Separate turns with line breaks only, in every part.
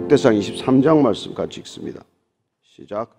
역대상 23장 말씀 같이 읽습니다. 시작.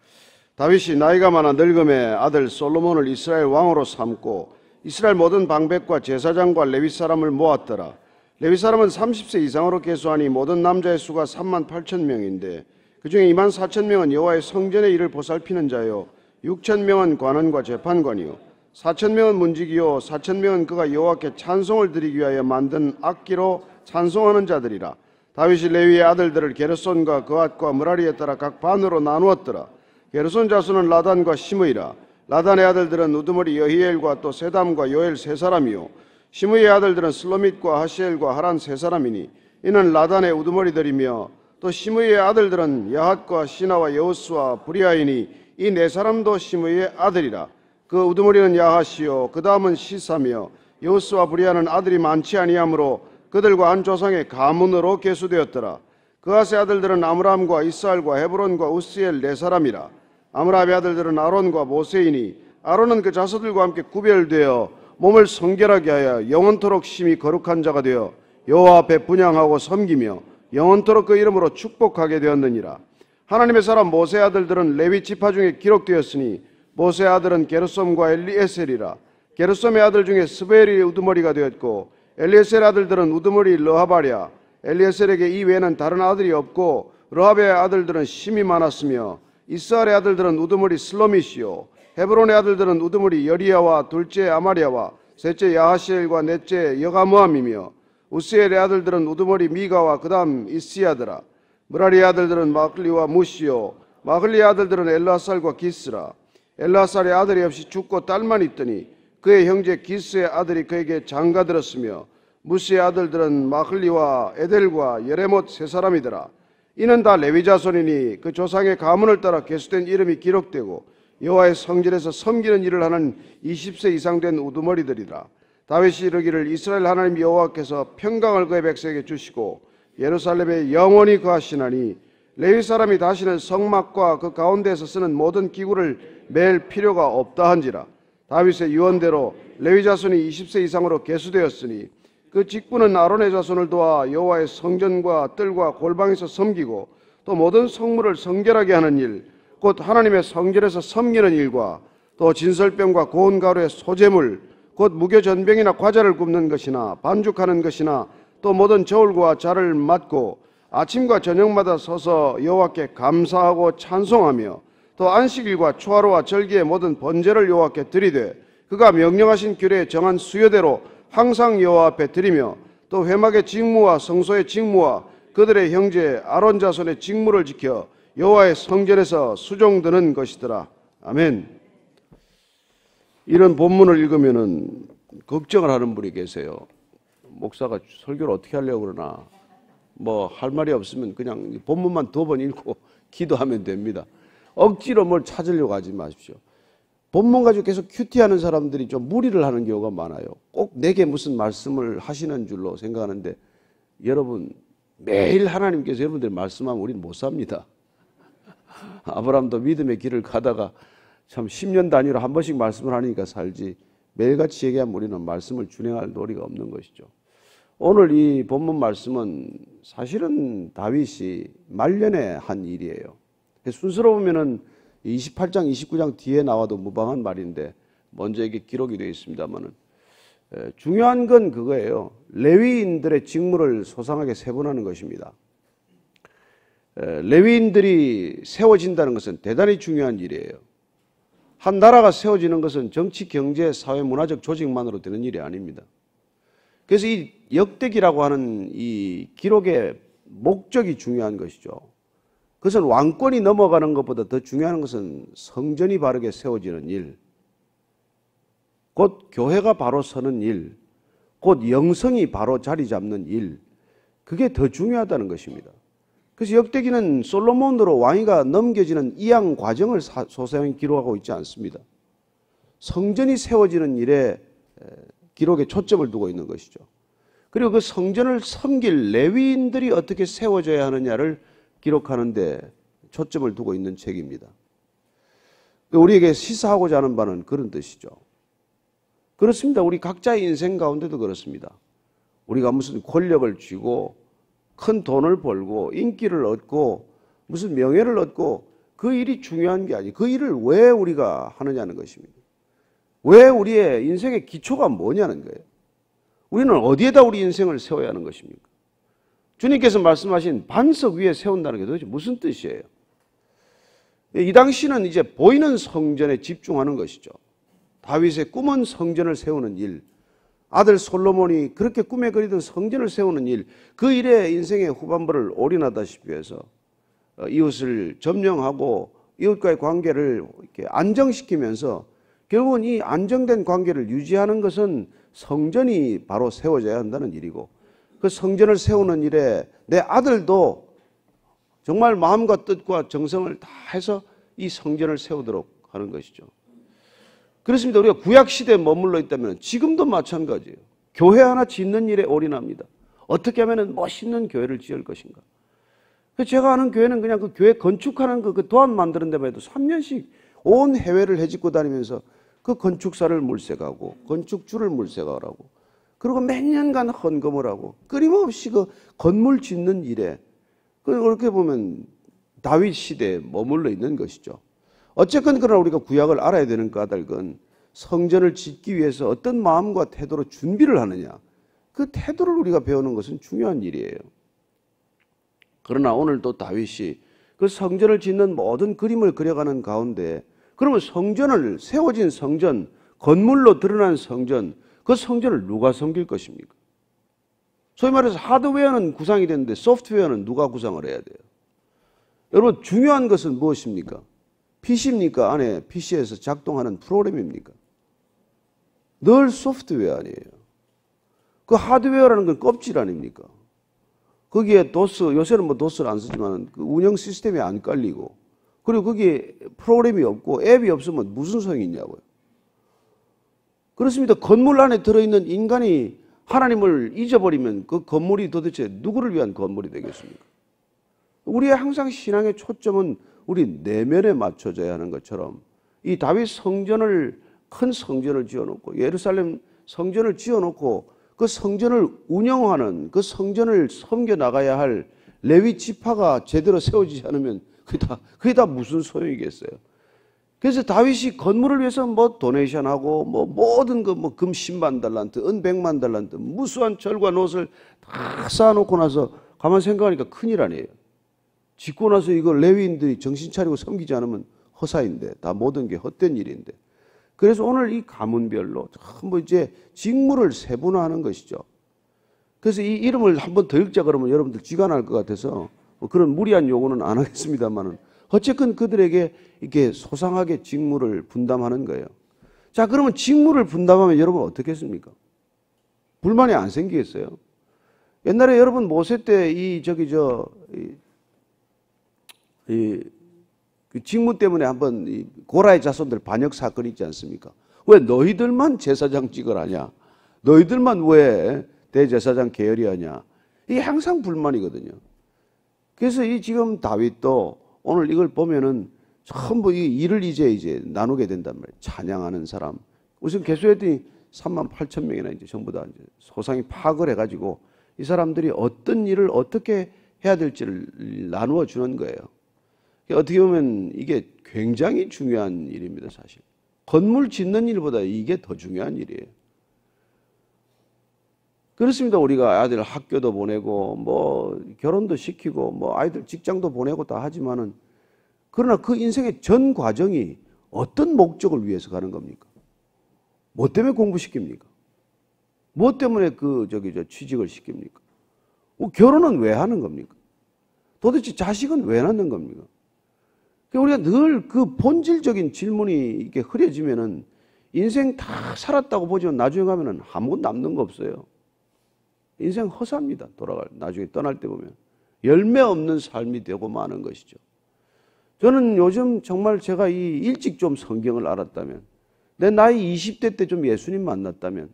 다윗이 나이가 많아 늙음에 아들 솔로몬을 이스라엘 왕으로 삼고 이스라엘 모든 방백과 제사장과 레위 사람을 모았더라. 레위 사람은 30세 이상으로 계수하니 모든 남자의 수가 38,000명인데 그중에 24,000명은 여호와의 성전의 일을 보살피는 자요 6,000명은 관원과 재판관이요 4,000명은 문지기요 4,000명은 그가 여호와께 찬송을 드리기 위하여 만든 악기로 찬송하는 자들이라. 다윗이 레위의 아들들을 게르손과 그앗과 므라리에 따라 각 반으로 나누었더라. 게르손 자손은 라단과 시므이라. 라단의 아들들은 우두머리 여히엘과 또 세담과 요엘 세 사람이요 시므이의 아들들은 슬로밋과 하시엘과 하란 세 사람이니 이는 라단의 우두머리들이며 또 시므이의 아들들은 야핫과 시나와 여우스와 브리아이니 이 네 사람도 시므이의 아들이라. 그 우두머리는 야핫이요 그 다음은 시사며 여우스와 브리아는 아들이 많지 아니하므로 그들과 한 조상의 가문으로 계수되었더라. 그앗의 아들들은 아므람과 이스알과 헤브론과 우스엘 네 사람이라. 아므람의 아들들은 아론과 모세이니 아론은 그 자손들과 함께 구별되어 몸을 성결하게 하여 영원토록 심히 거룩한 자가 되어 여호와 앞에 분향하고 섬기며 영원토록 그 이름으로 축복하게 되었느니라. 하나님의 사람 모세의 아들들은 레위 지파 중에 기록되었으니 모세의 아들은 게르솜과 엘리에셀이라. 게르솜의 아들 중에 스베엘이 우두머리가 되었고 엘리에셀의 아들들은 우두머리 르하바랴. 엘리에셀에게 이 외에는 다른 아들이 없고 르하베의 아들들은 심이 많았으며 이스알의 아들들은 우두머리 슬로밋이요 헤브론의 아들들은 우두머리 여리야와 둘째 아마리아와 셋째 야하시엘과 넷째 여가무함이며 우스엘의 아들들은 우두머리 미가와 그 다음 이스야드라. 므라리의 아들들은 마글리와 무시요 마글리의 아들들은 엘라살과 기스라. 엘라살의 아들이 없이 죽고 딸만 있더니 그의 형제 기스의 아들이 그에게 장가들었으며 무시의 아들들은 마글리와 에델과 예레못 세 사람이더라. 이는 다 레위 자손이니 그 조상의 가문을 따라 계수된 이름이 기록되고 여호와의 성전에서 섬기는 일을 하는 20세 이상 된 우두머리들이라. 다윗이 이르기를 이스라엘 하나님 여호와께서 평강을 그의 백성에게 주시고 예루살렘에 영원히 거하시나니 레위 사람이 다시는 성막과 그 가운데에서 쓰는 모든 기구를 맬 필요가 없다 한지라. 다윗의 유언대로 레위 자손이 20세 이상으로 계수되었으니 그 직분은 아론의 자손을 도와 여호와의 성전과 뜰과 골방에서 섬기고 또 모든 성물을 성결하게 하는 일, 곧 하나님의 성전에서 섬기는 일과 또 진설병과 고운 가루의 소재물, 곧 무교전병이나 과자를 굽는 것이나 반죽하는 것이나 또 모든 저울과 자를 맡고 아침과 저녁마다 서서 여호와께 감사하고 찬송하며 또 안식일과 초하루와 절기의 모든 번제를 여호와께 드리되 그가 명령하신 규례에 정한 수요대로 항상 여호와 앞에 드리며 또 회막의 직무와 성소의 직무와 그들의 형제 아론 자손의 직무를 지켜 여호와의 성전에서 수종드는 것이더라. 아멘. 이런 본문을 읽으면은 걱정을 하는 분이 계세요. 목사가 설교를 어떻게 하려고 그러나 뭐 할 말이 없으면 그냥 본문만 2번 읽고 기도하면 됩니다. 억지로 뭘 찾으려고 하지 마십시오. 본문 가지고 계속 큐티하는 사람들이 좀 무리를 하는 경우가 많아요. 꼭 내게 무슨 말씀을 하시는 줄로 생각하는데 여러분 매일 하나님께서 여러분들 말씀하면 우리는 못 삽니다. 아브라함도 믿음의 길을 가다가 참 10년 단위로 한 번씩 말씀을 하니까 살지 매일같이 얘기하면 우리는 말씀을 준행할 도리가 없는 것이죠. 오늘 이 본문 말씀은 사실은 다윗이 말년에 한 일이에요. 순서로 보면은 28장, 29장 뒤에 나와도 무방한 말인데 먼저 이게 기록이 되어 있습니다만은 중요한 건 그거예요. 레위인들의 직무를 소상하게 세분하는 것입니다. 레위인들이 세워진다는 것은 대단히 중요한 일이에요. 한 나라가 세워지는 것은 정치, 경제, 사회, 문화적 조직만으로 되는 일이 아닙니다. 그래서 이 역대기라고 하는 이 기록의 목적이 중요한 것이죠. 그것은 왕권이 넘어가는 것보다 더 중요한 것은 성전이 바르게 세워지는 일, 곧 교회가 바로 서는 일, 곧 영성이 바로 자리 잡는 일, 그게 더 중요하다는 것입니다. 그래서 역대기는 솔로몬으로 왕위가 넘겨지는 이양 과정을 소상히 기록하고 있지 않습니다. 성전이 세워지는 일에 기록에 초점을 두고 있는 것이죠. 그리고 그 성전을 섬길 레위인들이 어떻게 세워져야 하느냐를 기록하는 데 초점을 두고 있는 책입니다. 우리에게 시사하고자 하는 바는 그런 뜻이죠. 그렇습니다. 우리 각자의 인생 가운데도 그렇습니다. 우리가 무슨 권력을 쥐고 큰 돈을 벌고 인기를 얻고 무슨 명예를 얻고 그 일이 중요한 게 아니에요. 그 일을 왜 우리가 하느냐는 것입니다. 왜 우리의 인생의 기초가 뭐냐는 거예요. 우리는 어디에다 우리 인생을 세워야 하는 것입니까? 주님께서 말씀하신 반석 위에 세운다는 게 도대체 무슨 뜻이에요? 이 당시는 이제 보이는 성전에 집중하는 것이죠. 다윗의 꿈은 성전을 세우는 일, 아들 솔로몬이 그렇게 꿈에 그리던 성전을 세우는 일, 그 일에 인생의 후반부를 올인하다시피 해서 이웃을 점령하고 이웃과의 관계를 이렇게 안정시키면서 결국은 이 안정된 관계를 유지하는 것은 성전이 바로 세워져야 한다는 일이고, 그 성전을 세우는 일에 내 아들도 정말 마음과 뜻과 정성을 다 해서 이 성전을 세우도록 하는 것이죠. 그렇습니다. 우리가 구약시대에 머물러 있다면 지금도 마찬가지예요. 교회 하나 짓는 일에 올인합니다. 어떻게 하면 멋있는 교회를 지을 것인가. 제가 아는 교회는 그냥 그 교회 건축하는 그 도안 만드는 데만 해도 3년씩 온 해외를 헤집고 다니면서 그 건축사를 물색하고 건축주를 물색하라고, 그리고 몇 년간 헌금을 하고 끊임없이 그 건물 짓는 일에, 그렇게 보면 다윗 시대에 머물러 있는 것이죠. 어쨌건 그러나 우리가 구약을 알아야 되는 까닭은 성전을 짓기 위해서 어떤 마음과 태도로 준비를 하느냐, 그 태도를 우리가 배우는 것은 중요한 일이에요. 그러나 오늘 또 다윗이 그 성전을 짓는 모든 그림을 그려가는 가운데, 그러면 성전을, 세워진 성전, 건물로 드러난 성전, 그 성전을 누가 섬길 것입니까? 소위 말해서 하드웨어는 구상이 됐는데 소프트웨어는 누가 구상을 해야 돼요? 여러분, 중요한 것은 무엇입니까? PC입니까? 안에 PC에서 작동하는 프로그램입니까? 늘 소프트웨어 아니에요. 그 하드웨어라는 건 껍질 아닙니까? 거기에 도스, 요새는 뭐 도스를 안 쓰지만 그 운영 시스템이 안 깔리고, 그리고 거기에 프로그램이 없고 앱이 없으면 무슨 소용이 있냐고요. 그렇습니다. 건물 안에 들어있는 인간이 하나님을 잊어버리면 그 건물이 도대체 누구를 위한 건물이 되겠습니까? 우리의 항상 신앙의 초점은 우리 내면에 맞춰져야 하는 것처럼, 이 다윗 성전을, 큰 성전을 지어놓고 예루살렘 성전을 지어놓고 그 성전을 운영하는, 그 성전을 섬겨나가야 할 레위 지파가 제대로 세워지지 않으면 그게 다 무슨 소용이겠어요. 그래서 다윗이 건물을 위해서 뭐 도네이션하고 뭐 모든 거 뭐 금 10만 달란트, 은 100만 달란트, 무수한 철과 놋을 다 쌓아놓고 나서 가만 생각하니까 큰일 아니에요. 짓고 나서 이걸 레위인들이 정신 차리고 섬기지 않으면 허사인데, 다 모든 게 헛된 일인데. 그래서 오늘 이 가문별로 전부 이제 직무를 세분화하는 것이죠. 그래서 이 이름을 한번 더 읽자 그러면 여러분들 쥐가 날 것 같아서 뭐 그런 무리한 요구는 안 하겠습니다만은, 어쨌든 그들에게 이렇게 소상하게 직무를 분담하는 거예요. 자, 그러면 직무를 분담하면 여러분 어떻게 했습니까? 불만이 안 생기겠어요? 옛날에 여러분 모세 때 그 직무 때문에 한번 이 고라의 자손들 반역 사건이 있지 않습니까? 왜 너희들만 제사장 직을 하냐? 너희들만 왜 대제사장 계열이 하냐? 이게 항상 불만이거든요. 그래서 이 지금 다윗도 오늘 이걸 보면은 전부 이 일을 이제 나누게 된단 말이에요. 찬양하는 사람. 우선 개수했더니 38,000명이나 이제 전부 다 이제 소상히 파악을 해가지고 이 사람들이 어떤 일을 어떻게 해야 될지를 나누어 주는 거예요. 어떻게 보면 이게 굉장히 중요한 일입니다, 사실. 건물 짓는 일보다 이게 더 중요한 일이에요. 그렇습니다. 우리가 아이들 학교도 보내고 뭐 결혼도 시키고 뭐 아이들 직장도 보내고 다 하지만은, 그러나 그 인생의 전 과정이 어떤 목적을 위해서 가는 겁니까? 뭐 때문에 공부시킵니까? 뭐 때문에 취직을 시킵니까? 결혼은 왜 하는 겁니까? 도대체 자식은 왜 낳는 겁니까? 우리가 늘 그 본질적인 질문이 이렇게 흐려지면은 인생 다 살았다고 보지만 나중에 가면은 아무것도 남는 거 없어요. 인생 허사입니다. 나중에 떠날 때 보면 열매 없는 삶이 되고 마는 것이죠. 저는 요즘 정말 제가 일찍 좀 성경을 알았다면, 내 나이 20대 때 좀 예수님 만났다면,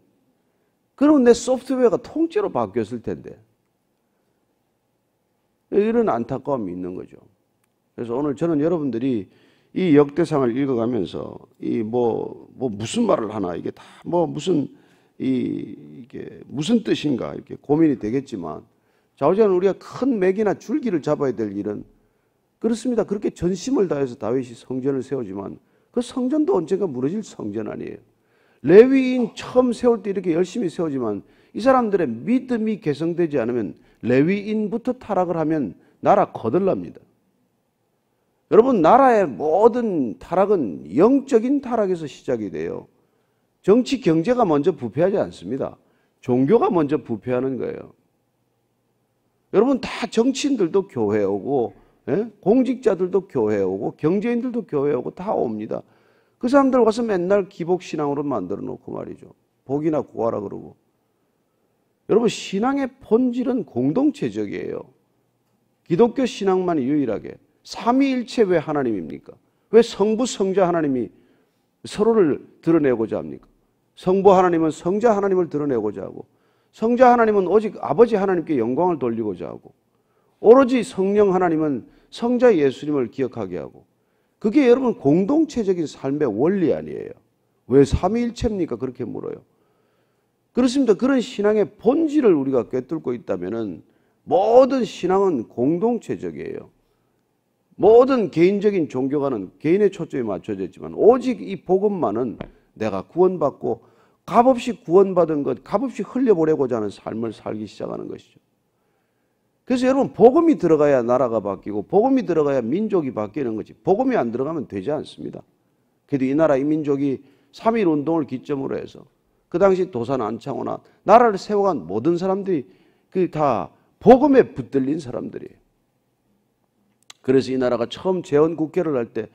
그러면 내 소프트웨어가 통째로 바뀌었을 텐데, 이런 안타까움이 있는 거죠. 그래서 오늘 저는 여러분들이 이 역대상을 읽어가면서 무슨 말을 하나, 이게 다 무슨 뜻인가 이렇게 고민이 되겠지만, 좌우지간 우리가 큰 맥이나 줄기를 잡아야 될 일은 그렇습니다. 그렇게 전심을 다해서 다윗이 성전을 세우지만 그 성전도 언젠가 무너질 성전 아니에요. 레위인 처음 세울 때 이렇게 열심히 세우지만 이 사람들의 믿음이 개성되지 않으면 레위인부터 타락을 하면 나라 거덜납니다. 여러분, 나라의 모든 타락은 영적인 타락에서 시작이 돼요. 정치, 경제가 먼저 부패하지 않습니다. 종교가 먼저 부패하는 거예요. 여러분, 다 정치인들도 교회 오고, 공직자들도 교회 오고, 경제인들도 교회 오고 다 옵니다. 그 사람들 와서 맨날 기복신앙으로 만들어 놓고 말이죠. 복이나 구하라 그러고. 여러분, 신앙의 본질은 공동체적이에요. 기독교 신앙만 유일하게. 삼위일체 왜 하나님입니까? 왜 성부, 성자 하나님이 서로를 드러내고자 합니까? 성부 하나님은 성자 하나님을 드러내고자 하고, 성자 하나님은 오직 아버지 하나님께 영광을 돌리고자 하고, 오로지 성령 하나님은 성자 예수님을 기억하게 하고, 그게 여러분 공동체적인 삶의 원리 아니에요. 왜 삼위일체입니까? 그렇게 물어요. 그렇습니다. 그런 신앙의 본질을 우리가 꿰뚫고 있다면 모든 신앙은 공동체적이에요. 모든 개인적인 종교가는 개인의 초점이 맞춰져 있지만 오직 이 복음만은 내가 구원받고 값없이 구원받은 것, 값없이 흘려보내고자 하는 삶을 살기 시작하는 것이죠. 그래서 여러분, 복음이 들어가야 나라가 바뀌고 복음이 들어가야 민족이 바뀌는 거지, 복음이 안 들어가면 되지 않습니다. 그래도 이 나라 이 민족이 3.1 운동을 기점으로 해서 그 당시 도산 안창호나 나라를 세워간 모든 사람들이 그 다 복음에 붙들린 사람들이에요. 그래서 이 나라가 처음 재헌국회를 할 때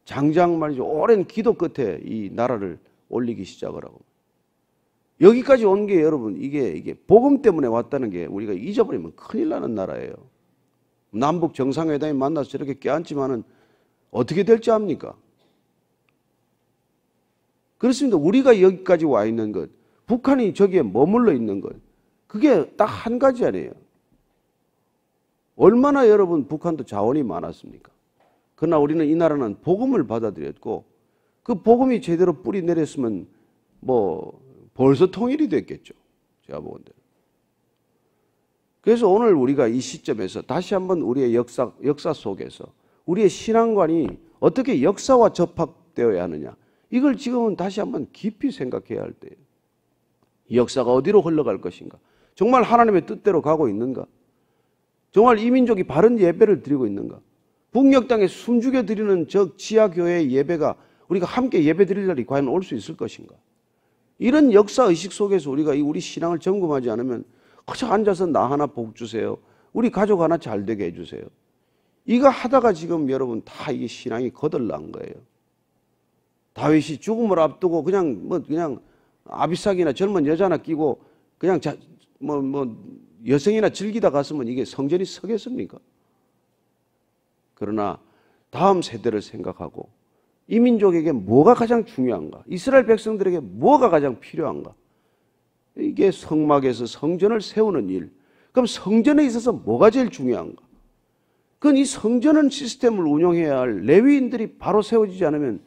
장장 말이죠, 오랜 기도 끝에 이 나라를 올리기 시작을 하고, 여기까지 온 게 여러분 이게 복음 때문에 왔다는 게 우리가 잊어버리면 큰일 나는 나라예요. 남북 정상회담이 만나서 저렇게 껴앉지만은 어떻게 될지 압니까? 그렇습니다. 우리가 여기까지 와 있는 것, 북한이 저기에 머물러 있는 것, 그게 딱 한 가지 아니에요. 얼마나 여러분 북한도 자원이 많았습니까? 그러나 우리는 이 나라는 복음을 받아들였고 그 복음이 제대로 뿌리 내렸으면 뭐 벌써 통일이 됐겠죠. 제가 보건대로. 그래서 오늘 우리가 이 시점에서 다시 한번 우리의 역사 속에서 우리의 신앙관이 어떻게 역사와 접합되어야 하느냐, 이걸 지금은 다시 한번 깊이 생각해야 할 때예요. 역사가 어디로 흘러갈 것인가? 정말 하나님의 뜻대로 가고 있는가? 정말 이 민족이 바른 예배를 드리고 있는가? 북녘 땅에 숨죽여 드리는 저 지하교회의 예배가 우리가 함께 예배 드릴 날이 과연 올 수 있을 것인가? 이런 역사의식 속에서 우리가 우리 신앙을 점검하지 않으면 그저 앉아서 나 하나 복 주세요, 우리 가족 하나 잘 되게 해주세요, 이거 하다가 지금 여러분 다 이 신앙이 거덜난 거예요. 다윗이 죽음을 앞두고 그냥 아비삭이나 젊은 여자 하나 끼고 그냥 여성이나 즐기다 갔으면 이게 성전이 서겠습니까? 그러나 다음 세대를 생각하고 이 민족에게 뭐가 가장 중요한가? 이스라엘 백성들에게 뭐가 가장 필요한가? 이게 성막에서 성전을 세우는 일. 그럼 성전에 있어서 뭐가 제일 중요한가? 그건 이 성전은 시스템을 운영해야 할 레위인들이 바로 세워지지 않으면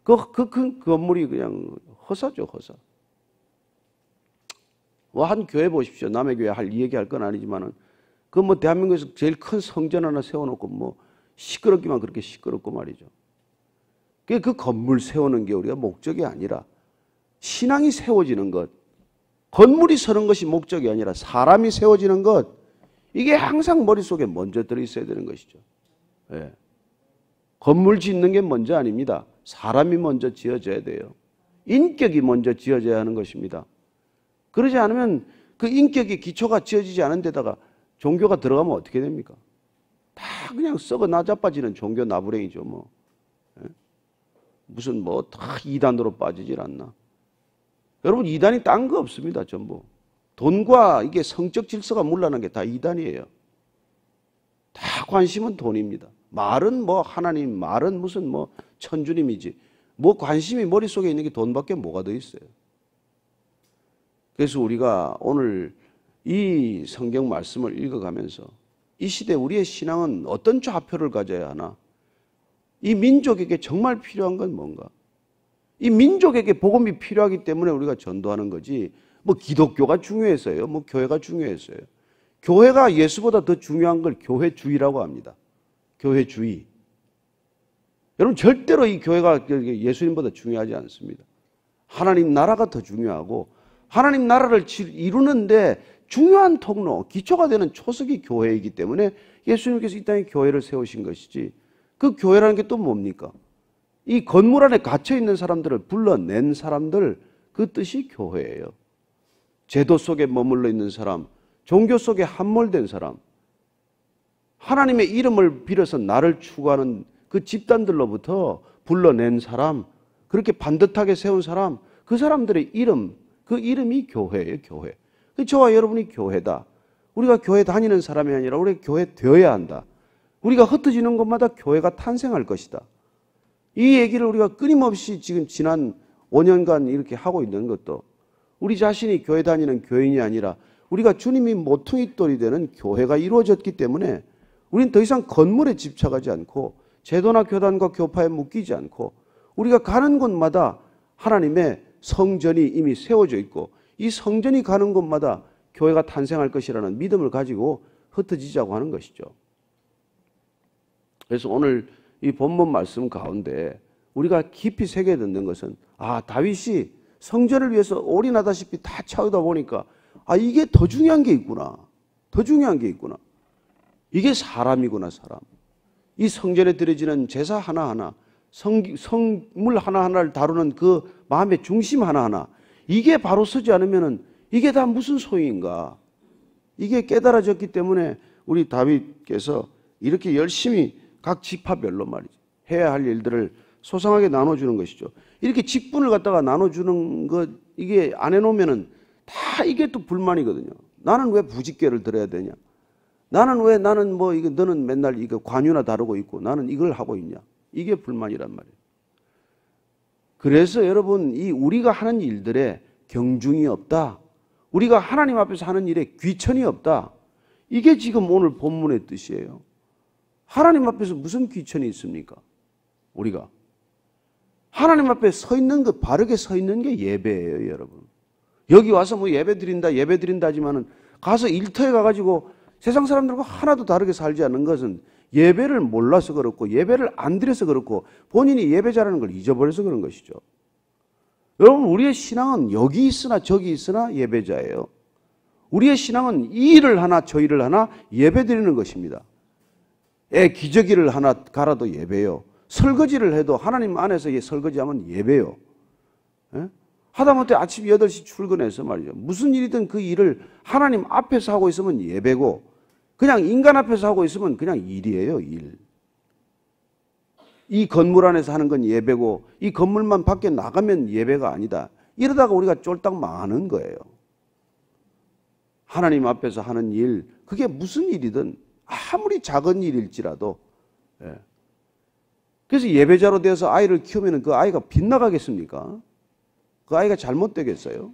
그 큰 건물이 그냥 허사죠, 허사. 한 교회 보십시오. 남의 교회 얘기할 건 아니지만은 그 대한민국에서 제일 큰 성전 하나 세워놓고 시끄럽기만 그렇게 시끄럽고 말이죠. 그 건물 세우는 게 우리가 목적이 아니라 신앙이 세워지는 것, 건물이 서는 것이 목적이 아니라 사람이 세워지는 것, 이게 항상 머릿속에 먼저 들어있어야 되는 것이죠. 예. 건물 짓는 게 먼저 아닙니다. 사람이 먼저 지어져야 돼요. 인격이 먼저 지어져야 하는 것입니다. 그러지 않으면 그 인격의 기초가 지어지지 않은 데다가 종교가 들어가면 어떻게 됩니까? 다 그냥 썩어 나자빠지는 종교 나부랭이죠. 무슨 다 이단으로 빠지질 않나. 여러분, 이단이 딴 거 없습니다. 전부 돈과 이게 성적 질서가 물러난 게 다 이단이에요. 다 관심은 돈입니다. 말은 하나님, 말은 무슨 천주님이지, 관심이 머릿속에 있는 게 돈밖에 뭐가 더 있어요. 그래서 우리가 오늘 이 성경 말씀을 읽어가면서 이 시대 우리의 신앙은 어떤 좌표를 가져야 하나? 이 민족에게 정말 필요한 건 뭔가? 이 민족에게 복음이 필요하기 때문에 우리가 전도하는 거지, 기독교가 중요해서요, 교회가 중요해서요. 교회가 예수보다 더 중요한 걸 교회주의라고 합니다. 교회주의. 여러분 절대로 이 교회가 예수님보다 중요하지 않습니다. 하나님 나라가 더 중요하고 하나님 나라를 이루는데 중요한 통로, 기초가 되는 초석이 교회이기 때문에 예수님께서 이 땅에 교회를 세우신 것이지 그 교회라는 게 또 뭡니까? 이 건물 안에 갇혀 있는 사람들을 불러낸 사람들, 그 뜻이 교회예요. 제도 속에 머물러 있는 사람, 종교 속에 함몰된 사람, 하나님의 이름을 빌어서 나를 추구하는 그 집단들로부터 불러낸 사람, 그렇게 반듯하게 세운 사람, 그 사람들의 이름, 그 이름이 교회예요, 교회. 저와 여러분이 교회다. 우리가 교회 다니는 사람이 아니라 우리가 교회 되어야 한다. 우리가 흩어지는 곳마다 교회가 탄생할 것이다. 이 얘기를 우리가 끊임없이 지금 지난 5년간 이렇게 하고 있는 것도 우리 자신이 교회 다니는 교인이 아니라 우리가 주님이 모퉁이돌이 되는 교회가 이루어졌기 때문에 우리는 더 이상 건물에 집착하지 않고 제도나 교단과 교파에 묶이지 않고 우리가 가는 곳마다 하나님의 성전이 이미 세워져 있고 이 성전이 가는 곳마다 교회가 탄생할 것이라는 믿음을 가지고 흩어지자고 하는 것이죠. 그래서 오늘 이 본문 말씀 가운데 우리가 깊이 새겨 듣는 것은 다윗이 성전을 위해서 올인하다시피 다 채우다 보니까 이게 더 중요한 게 있구나. 더 중요한 게 있구나. 이게 사람이구나, 사람. 이 성전에 드려지는 제사 하나하나, 성물 하나하나를 다루는 그 마음의 중심 하나하나, 이게 바로 서지 않으면 이게 다 무슨 소용인가. 이게 깨달아졌기 때문에 우리 다윗께서 이렇게 열심히 각 지파별로 말이죠. 해야 할 일들을 소상하게 나눠주는 것이죠. 이렇게 직분을 갖다가 나눠주는 것, 이게 안 해놓으면은 다 이게 또 불만이거든요. 나는 왜 부직계를 들어야 되냐? 나는 뭐 이거 너는 맨날 이거 관유나 다루고 있고 나는 이걸 하고 있냐? 이게 불만이란 말이에요. 그래서 여러분 우리가 하는 일들에 경중이 없다. 우리가 하나님 앞에서 하는 일에 귀천이 없다. 이게 지금 오늘 본문의 뜻이에요. 하나님 앞에서 무슨 귀천이 있습니까? 우리가 하나님 앞에 서 있는 것, 바르게 서 있는 게 예배예요, 여러분. 여기 와서 뭐 예배 드린다 하지만은 가서 일터에 가가지고 세상 사람들과 하나도 다르게 살지 않는 것은 예배를 몰라서 그렇고 예배를 안 드려서 그렇고 본인이 예배자라는 걸 잊어버려서 그런 것이죠. 여러분, 우리의 신앙은 여기 있으나 저기 있으나 예배자예요. 우리의 신앙은 이 일을 하나 저 일을 하나 예배 드리는 것입니다. 기저귀를 하나 갈아도 예배요. 설거지를 해도 하나님 안에서 설거지하면 예배요. 하다못해 아침 8시 출근해서 말이죠. 무슨 일이든 그 일을 하나님 앞에서 하고 있으면 예배고 그냥 인간 앞에서 하고 있으면 그냥 일이에요, 일. 이 건물 안에서 하는 건 예배고 이 건물만 밖에 나가면 예배가 아니다. 이러다가 우리가 쫄딱 망하는 거예요. 하나님 앞에서 하는 일, 그게 무슨 일이든 아무리 작은 일일지라도 그래서 예배자로 되어서 아이를 키우면 그 아이가 빗나가겠습니까? 그 아이가 잘못되겠어요?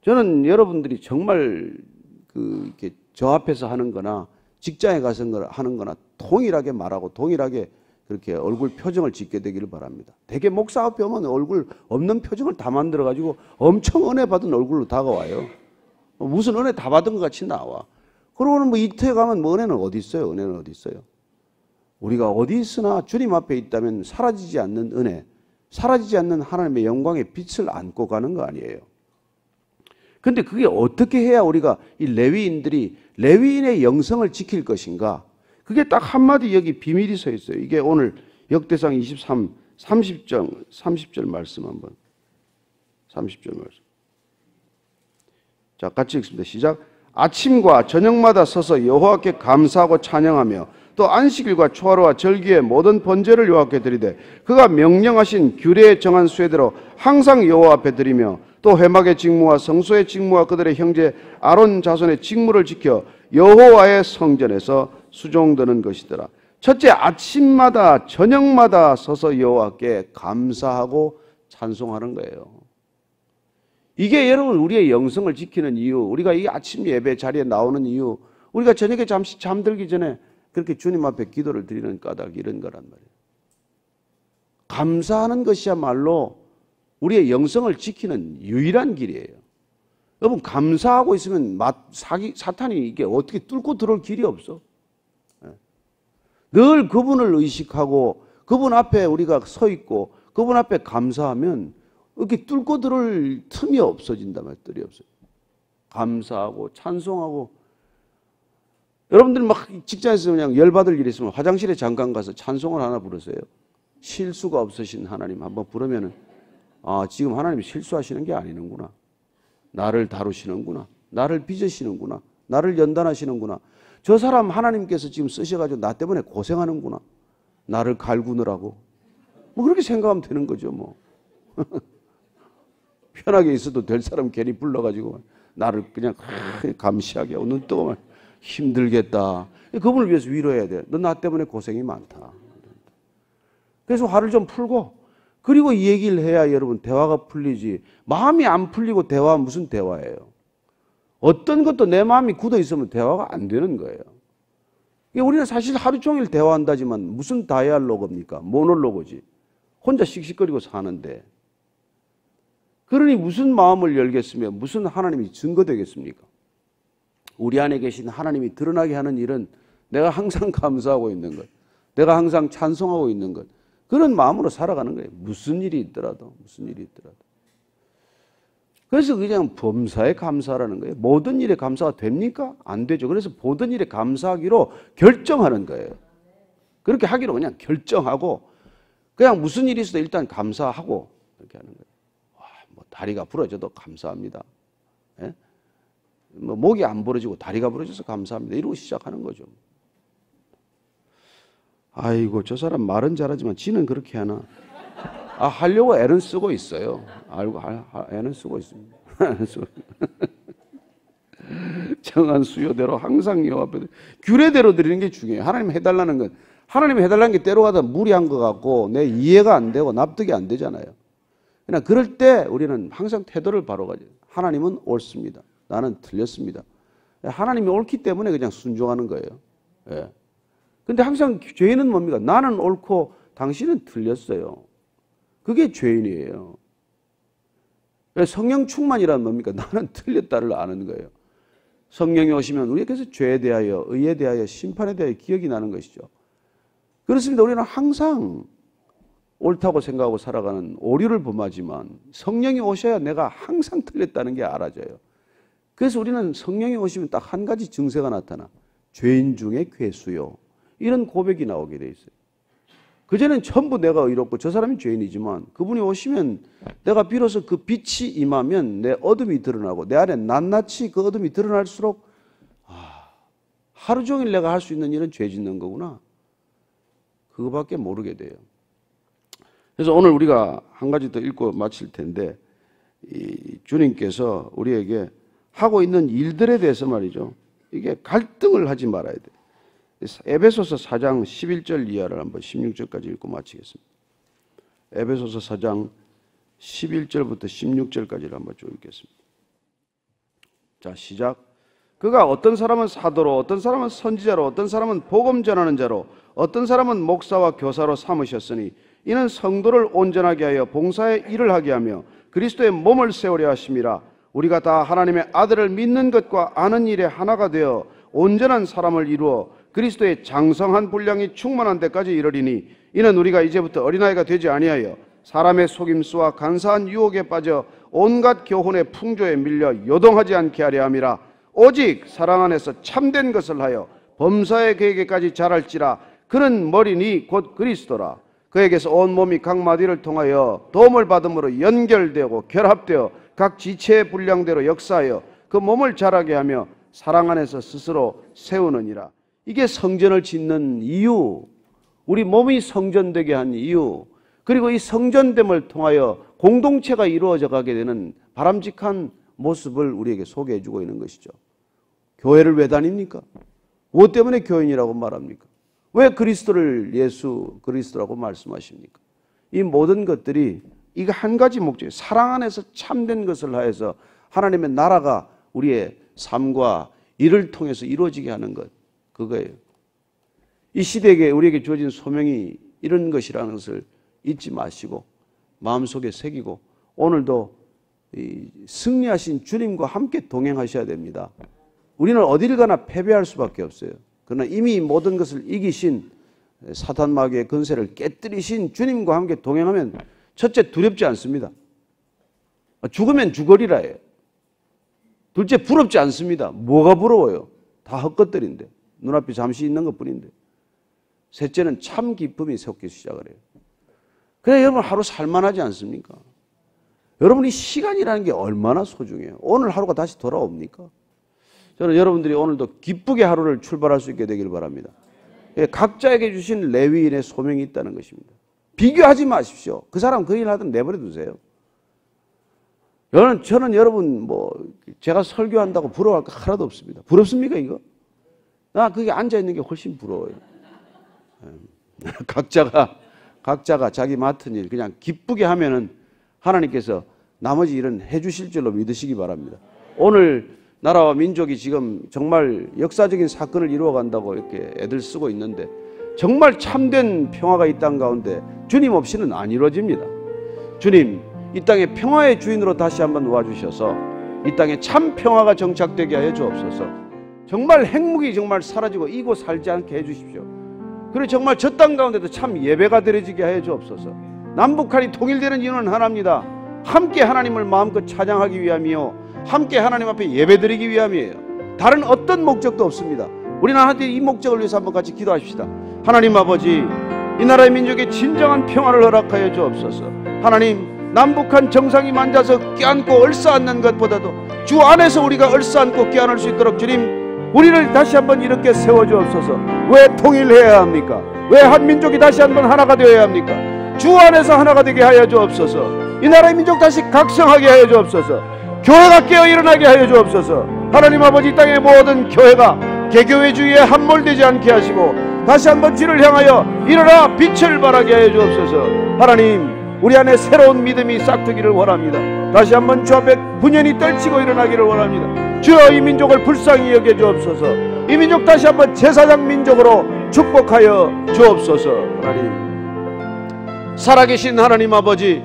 저는 여러분들이 정말 이렇게 저 앞에서 하는 거나 직장에 가서 하는 거나 동일하게 말하고 동일하게 그렇게 얼굴 표정을 짓게 되기를 바랍니다. 대개 목사 앞에 오면 얼굴 없는 표정을 다 만들어가지고 엄청 은혜 받은 얼굴로 다가와요. 무슨 은혜 다 받은 것 같이 나와. 그러고는 뭐 이태에 가면 뭐 은혜는 어디 있어요? 은혜는 어디 있어요? 우리가 어디 있으나 주님 앞에 있다면 사라지지 않는 은혜, 사라지지 않는 하나님의 영광의 빛을 안고 가는 거 아니에요. 그런데 그게 어떻게 해야 우리가 이 레위인들이 레위인의 영성을 지킬 것인가? 그게 딱 한마디 여기 비밀이 서 있어요. 이게 오늘 역대상 23, 30절 말씀 한번. 30절 말씀. 자, 같이 읽습니다. 시작. 아침과 저녁마다 서서 여호와께 감사하고 찬양하며 또 안식일과 초하루와 절기의 모든 번제를 여호와께 드리되 그가 명령하신 규례에 정한 수혜대로 항상 여호와 앞에 드리며 또 회막의 직무와 성소의 직무와 그들의 형제 아론 자손의 직무를 지켜 여호와의 성전에서 수종드는 것이더라. 첫째, 아침마다 저녁마다 서서 여호와께 감사하고 찬송하는 거예요. 이게 여러분 우리의 영성을 지키는 이유, 우리가 이 아침 예배 자리에 나오는 이유, 우리가 저녁에 잠시 잠들기 전에 그렇게 주님 앞에 기도를 드리는 까닭 이런 거란 말이에요. 감사하는 것이야말로 우리의 영성을 지키는 유일한 길이에요. 여러분, 감사하고 있으면 사탄이 이게 어떻게 뚫고 들어올 길이 없어. 늘 그분을 의식하고 그분 앞에 우리가 서 있고 그분 앞에 감사하면 이렇게 뚫고 들어올 틈이 없어진단 말이에요. 뜰이 없어요. 감사하고 찬송하고. 여러분들 막 직장에서 그냥 열받을 일이 있으면 화장실에 잠깐 가서 찬송을 하나 부르세요. 실수가 없으신 하나님 한번 부르면은, 아, 지금 하나님이 실수하시는 게 아니는구나. 나를 다루시는구나. 나를 빚으시는구나. 나를 연단하시는구나. 저 사람 하나님께서 지금 쓰셔가지고 나 때문에 고생하는구나. 나를 갈구느라고. 뭐 그렇게 생각하면 되는 거죠, 뭐. 편하게 있어도 될 사람 괜히 불러가지고 나를 그냥 감시하게 하고 눈 뜨고 힘들겠다. 그분을 위해서 위로해야 돼. 너 나 때문에 고생이 많다. 그래서 화를 좀 풀고, 그리고 이 얘기를 해야 여러분 대화가 풀리지. 마음이 안 풀리고 대화 무슨 대화예요? 어떤 것도 내 마음이 굳어 있으면 대화가 안 되는 거예요. 우리는 사실 하루 종일 대화한다지만 무슨 다이알로그입니까? 모놀로그지. 혼자 씩씩거리고 사는데. 그러니 무슨 마음을 열겠으며 무슨 하나님이 증거되겠습니까? 우리 안에 계신 하나님이 드러나게 하는 일은 내가 항상 감사하고 있는 것, 내가 항상 찬송하고 있는 것, 그런 마음으로 살아가는 거예요. 무슨 일이 있더라도, 무슨 일이 있더라도. 그래서 그냥 범사에 감사라는 거예요. 모든 일에 감사가 됩니까? 안 되죠. 그래서 모든 일에 감사하기로 결정하는 거예요. 그렇게 하기로 그냥 결정하고, 그냥 무슨 일이 있어도 일단 감사하고, 이렇게 하는 거예요. 와, 뭐 다리가 부러져도 감사합니다. 예? 뭐 목이 안 부러지고 다리가 부러져서 감사합니다. 이러고 시작하는 거죠. 아이고, 저 사람 말은 잘하지만 지는 그렇게 하나? 아, 하려고 애는 쓰고 있어요. 알고, 애는 쓰고 있습니다. 정한 수요대로 항상 여호와 앞에 규례대로 드리는 게 중요해요. 하나님 해달라는 건, 하나님이 해달라는 게 때로 가다 무리한 것 같고 내 이해가 안 되고 납득이 안 되잖아요. 그러나 그럴 때 우리는 항상 태도를 바로 가져요. 하나님은 옳습니다. 나는 틀렸습니다. 하나님이 옳기 때문에 그냥 순종하는 거예요. 예. 근데 항상 죄인은 뭡니까? 나는 옳고 당신은 틀렸어요. 그게 죄인이에요. 성령 충만이란 뭡니까? 나는 틀렸다를 아는 거예요. 성령이 오시면 우리에게서 죄에 대하여, 의에 대하여, 심판에 대하여 기억이 나는 것이죠. 그렇습니다. 우리는 항상 옳다고 생각하고 살아가는 오류를 범하지만 성령이 오셔야 내가 항상 틀렸다는 게 알아져요. 그래서 우리는 성령이 오시면 딱 한 가지 증세가 나타나. 죄인 중에 괴수요. 이런 고백이 나오게 돼 있어요. 그전엔 전부 내가 의롭고 저 사람이 죄인이지만 그분이 오시면 내가 비로소 그 빛이 임하면 내 어둠이 드러나고 내 안에 낱낱이 그 어둠이 드러날수록 하루 종일 내가 할 수 있는 일은 죄 짓는 거구나. 그거밖에 모르게 돼요. 그래서 오늘 우리가 한 가지 더 읽고 마칠 텐데, 이 주님께서 우리에게 하고 있는 일들에 대해서 말이죠. 이게 갈등을 하지 말아야 돼. 에베소서 4장 11절 이하를 한번 16절까지 읽고 마치겠습니다. 에베소서 4장 11절부터 16절까지를 한번 쭉 읽겠습니다. 자, 시작. 그가 어떤 사람은 사도로, 어떤 사람은 선지자로, 어떤 사람은 복음 전하는 자로, 어떤 사람은 목사와 교사로 삼으셨으니 이는 성도를 온전하게 하여 봉사의 일을 하게 하며 그리스도의 몸을 세우려 하심이라. 우리가 다 하나님의 아들을 믿는 것과 아는 일에 하나가 되어 온전한 사람을 이루어 그리스도의 장성한 분량이 충만한 데까지 이르리니 이는 우리가 이제부터 어린아이가 되지 아니하여 사람의 속임수와 간사한 유혹에 빠져 온갖 교훈의 풍조에 밀려 요동하지 않게 하려 함이라. 오직 사랑 안에서 참된 것을 하여 범사의 그에게까지 자랄지라. 그는 머리니 곧 그리스도라. 그에게서 온 몸이 각 마디를 통하여 도움을 받음으로 연결되고 결합되어 각 지체의 분량대로 역사하여 그 몸을 자라게 하며 사랑 안에서 스스로 세우느니라. 이게 성전을 짓는 이유, 우리 몸이 성전되게 한 이유, 그리고 이 성전됨을 통하여 공동체가 이루어져 가게 되는 바람직한 모습을 우리에게 소개해 주고 있는 것이죠. 교회를 왜 다닙니까? 무엇 때문에 교인이라고 말합니까? 왜 그리스도를 예수 그리스도라고 말씀하십니까? 이 모든 것들이 이거 한 가지 목적이에요. 사랑 안에서 참된 것을 하여서 하나님의 나라가 우리의 삶과 일을 통해서 이루어지게 하는 것, 그거예요. 이 시대에 우리에게 주어진 소명이 이런 것이라는 것을 잊지 마시고 마음속에 새기고 오늘도
승리하신 주님과 함께 동행하셔야 됩니다. 우리는 어딜 가나 패배할 수밖에 없어요. 그러나 이미 모든 것을 이기신 사탄 마귀의 권세를 깨뜨리신 주님과 함께 동행하면 첫째 두렵지 않습니다. 죽으면 죽으리라 해요. 둘째 부럽지 않습니다. 뭐가 부러워요? 다 헛것들인데, 눈앞에 잠시 있는 것뿐인데. 셋째는 참 기쁨이 섞기 시작을 해요. 그래 여러분 하루 살만하지 않습니까? 여러분이 시간이라는 게 얼마나 소중해요. 오늘 하루가 다시 돌아옵니까? 저는 여러분들이 오늘도 기쁘게 하루를 출발할 수 있게 되길 바랍니다. 각자에게 주신 레위인의 소명이 있다는 것입니다. 비교하지 마십시오. 그 사람 그 일 하든 내버려 두세요. 저는 여러분 제가 설교한다고 부러워할 거 하나도 없습니다. 부럽습니까 이거? 나 그게 앉아있는 게 훨씬 부러워요. 각자가 자기 맡은 일 그냥 기쁘게 하면은 하나님께서 나머지 일은 해주실 줄로 믿으시기 바랍니다. 오늘 나라와 민족이 지금 정말 역사적인 사건을 이루어간다고 이렇게 애들 쓰고 있는데 정말 참된 평화가 이 땅 가운데 주님 없이는 안 이루어집니다. 주님 이 땅의 평화의 주인으로 다시 한번 와주셔서 이 땅에 참 평화가 정착되게 하여 주옵소서. 정말 핵무기 정말 사라지고 이고 살지 않게 해주십시오. 그리고 정말 저 땅 가운데도 참 예배가 드려지게 하여 주옵소서. 남북한이 통일되는 이유는 하나입니다. 함께 하나님을 마음껏 찬양하기 위함이요 함께 하나님 앞에 예배드리기 위함이에요. 다른 어떤 목적도 없습니다. 우리는 하나님 이 목적을 위해서 한번 같이 기도하십시다. 하나님 아버지 이 나라의 민족에 진정한 평화를 허락하여 주옵소서. 하나님 남북한 정상이 만져서 껴안고 얼싸안는 것보다도 주 안에서 우리가 얼싸안고 껴안을 수 있도록 주님 우리를 다시 한번 이렇게 세워주옵소서. 왜 통일해야 합니까? 왜 한민족이 다시 한번 하나가 되어야 합니까? 주 안에서 하나가 되게 하여 주옵소서. 이 나라의 민족 다시 각성하게 하여 주옵소서. 교회가 깨어 일어나게 하여 주옵소서. 하나님 아버지 이 땅의 모든 교회가 개교회주의에 함몰되지 않게 하시고 다시 한번 주를 향하여 일어나 빛을 발하게 하여 주옵소서. 하나님 우리 안에 새로운 믿음이 싹트기를 원합니다. 다시 한번 주 앞에 분연히 떨치고 일어나기를 원합니다. 주여 이 민족을 불쌍히 여겨 주옵소서. 이 민족 다시 한번 제사장 민족으로 축복하여 주옵소서. 하나님 살아계신 하나님 아버지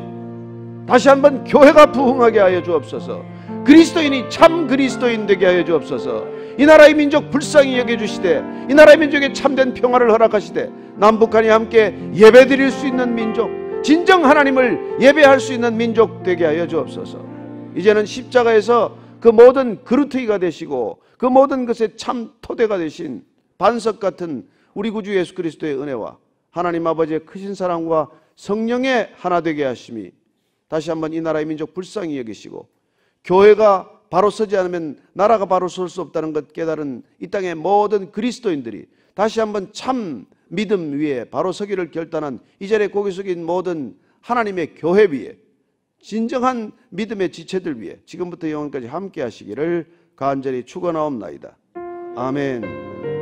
다시 한번 교회가 부흥하게 하여 주옵소서. 그리스도인이 참 그리스도인 되게 하여 주옵소서. 이 나라의 민족 불쌍히 여겨주시되 이 나라의 민족에 참된 평화를 허락하시되 남북한이 함께 예배드릴 수 있는 민족 진정 하나님을 예배할 수 있는 민족 되게 하여 주옵소서. 이제는 십자가에서 그 모든 그루트기가 되시고 그 모든 것의 참 토대가 되신 반석 같은 우리 구주 예수 그리스도의 은혜와 하나님 아버지의 크신 사랑과 성령의 하나 되게 하심이 다시 한번 이 나라의 민족 불쌍히 여기시고 교회가 바로 서지 않으면 나라가 바로 설 수 없다는 것 깨달은 이 땅의 모든 그리스도인들이 다시 한번 참 믿음 위에 바로 서기를 결단한 이 자리에 고개 숙인 모든 하나님의 교회 위에 진정한 믿음의 지체들 위에 지금부터 영원까지 함께 하시기를 간절히 축원하옵나이다. 아멘.